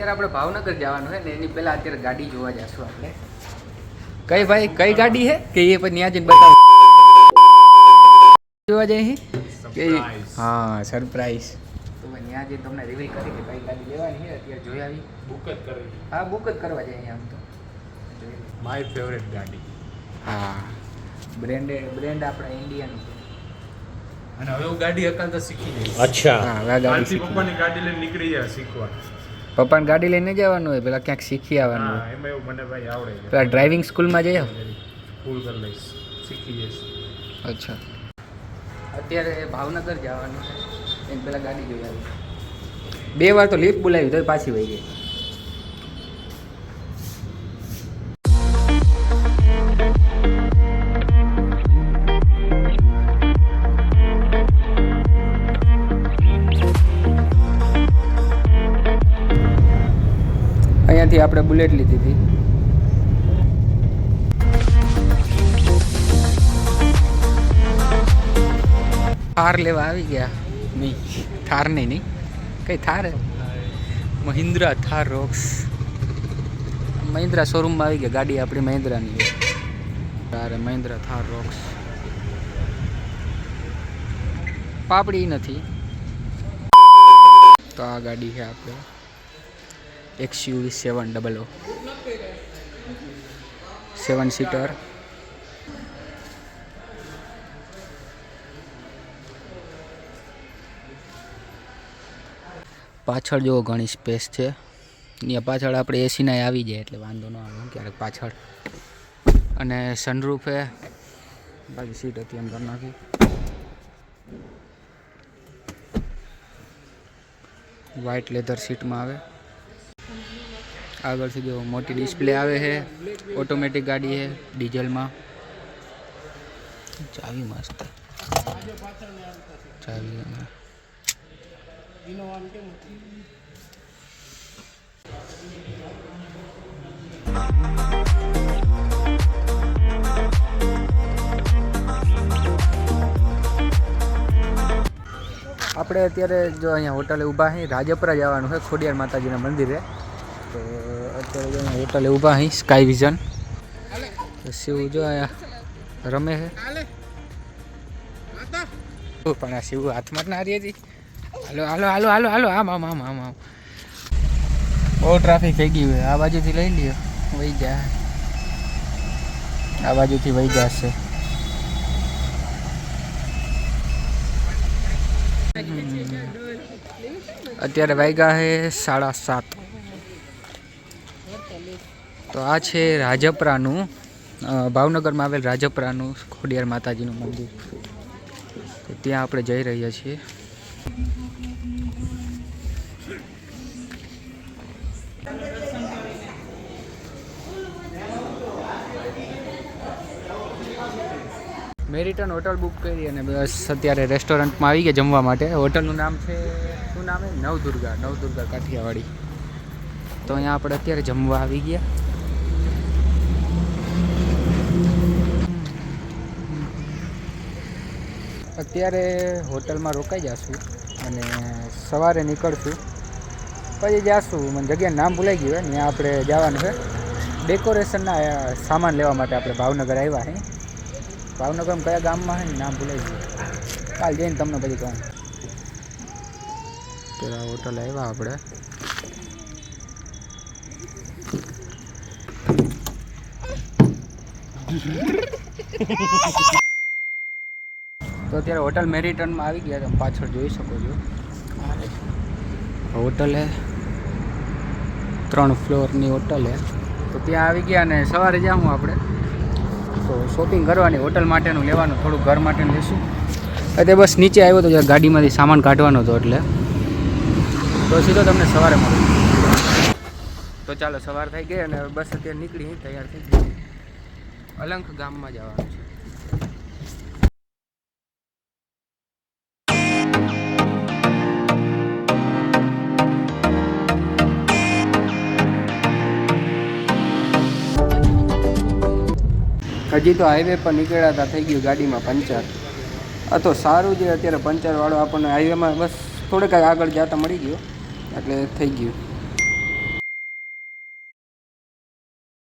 અત્યારે આપણે ભાવનગર જવાનું છે ને એની પહેલા અત્યારે ગાડી જોવા જશું આપણે. કઈ ભાઈ કઈ ગાડી છે કે એ પછી ત્યાં જઈને બતાવો જોવા જઈએ કે હા સરપ્રાઈઝ. તો ત્યાં જઈને તમને રિવીલ કરી કે કઈ ગાડી લેવાની છે અત્યારે જોઈ આવી. બુક જ કરવી. હા બુક જ કરવા જઈએ આમ તો. માય ફેવરેટ ગાડી. હા બ્રેન્ડ આપણા ઇન્ડિયાનું છે. અને હવે હું ગાડી હકાલતા શીખી જઈશ. અચ્છા. હા હવે ગાડી કાલથી પપ્પાની ગાડી લઈને નીકળી જાય શીખવા. પપ્પાને ગાડી લઈને જવાનું હોય પેલા ક્યાંક શીખી આવવાનું હા હોય. એમાં એવું મને ભાઈ આવડે છે. પેલા ડ્રાઇવિંગ સ્કૂલમાં જઈએ. ફૂલ કરી લઈશ શીખી જઈશ. અચ્છા અત્યારે ભાવનગર જવાનું છે એને પહેલાં ગાડી જોઈ આવી. 2 વાર તો લિફ્ટ બોલાવી તો પાછી વહી ગઈ. અહીંયાથી આપણે બુલેટ લીધી હતી. થાર લેવા આવી ગયા. નહીં થાર નહીં કઈ થાર મહિન્દ્રા થાર રોક્સ. મહિન્દ્રા શોરૂમમાં આવી ગયા. ગાડી આપણી મહિન્દ્રાની છે. તારે મહિન્દ્રા થાર રોક્સ પાપડી નથી. તો આ ગાડી છે આપણે XUV 700 7 સીટર. પાછળ જો ઘણી સ્પેસ છે. અહીંયા પાછળ આપણે એસીના આવી જાય એટલે વાંધો ન આવે ક્યારેક પાછળ. અને સનરૂફ છે. બાકી સીટ હતી એમ કરી નાખી. વ્હાઇટ લેધર સીટમાં આવે. આગળથી જો મોટી ડિસ્પ્લે આવે છે. ઓટોમેટિક ગાડી છે ડીઝલમાં. ચાવી મસ્ત ચાવી. આપણે અત્યારે જો અહીંયા હોટલે ઊભા અહીં રાજપરા જવાનું છે ખોડિયાર માતાજીના મંદિરે. તો અત્યારે જો અહીંયા હોટલે ઊભા અહીં સ્કાય વિઝન. શિવ જો અહીંયા રમે છે પણ આ શિવ હાથમાં ના રહી હતી. હાલો હાલો હાલો હાલો હાલો આમ આમ આમ આમ આમ. બહુ ટ્રાફિક થઈ ગયું હોય. આ બાજુથી લઈ લ્યો વહી જાય. આ બાજુથી વહી જશે. અત્યારે વાગ્યા છે 7:30. તો આ છે રાજપરાનું ભાવનગરમાં આવેલ રાજપરાનું ખોડિયાર માતાજીનું મંદિર. તો ત્યાં આપણે જઈ રહ્યા છીએ. મેરિટન હોટલ બુક કરી અને બસ અત્યારે રેસ્ટોરન્ટમાં આવી ગયા જમવા માટે. હોટલનું નામ છે શું નામ છે નવદુર્ગા કાઠિયાવાડી. તો અહીંયા આપણે અત્યારે જમવા આવી ગયા. અત્યારે હોટલમાં રોકાઈ જઈશું અને સવારે નીકળશું. પછી જઈશું મને જગ્યાનું નામ ભૂલાઈ ગયું હોય ત્યાં આપણે જવાનું છે. ડેકોરેશનના સામાન લેવા માટે આપણે ભાવનગર આવ્યા છે. ભાવનગરમાં કયા ગામમાં છે ને નામ ભૂલાઈ ગયું. કાલ જઈને તમને પછી કહું. પેલા હોટલ આવ્યા આપણે. તો અત્યારે હોટલ મેરિટનમાં આવી ગયા. તમે પાછળ જોઈ શકો છો. હોટલ હે 3 ફ્લોરની હોટલ હે. તો ત્યાં આવી ગયા અને સવારે જાઉં આપણે તો શોપિંગ કરવાની હોટલ માટેનું લેવાનું થોડું ઘર માટેનું લેશું. અત્યારે બસ નીચે આવ્યો તો જ્યારે ગાડીમાંથી સામાન કાઢવાનો હતો એટલે. તો સીધો તમને સવારે મળું. તો ચાલો સવાર થઈ ગઈ અને બસ અત્યારે નીકળી તૈયાર થઈ ગઈ. અલંખ ગામમાં જવાનું છે. હજી તો હાઈવે પર નીકળ્યા હતા થઈ ગયું ગાડીમાં પંચર. આ તો સારું છે અત્યારે પંચરવાળો આપણને હાઈવેમાં બસ થોડેક આગળ જતા મળી ગયો એટલે થઈ ગયું.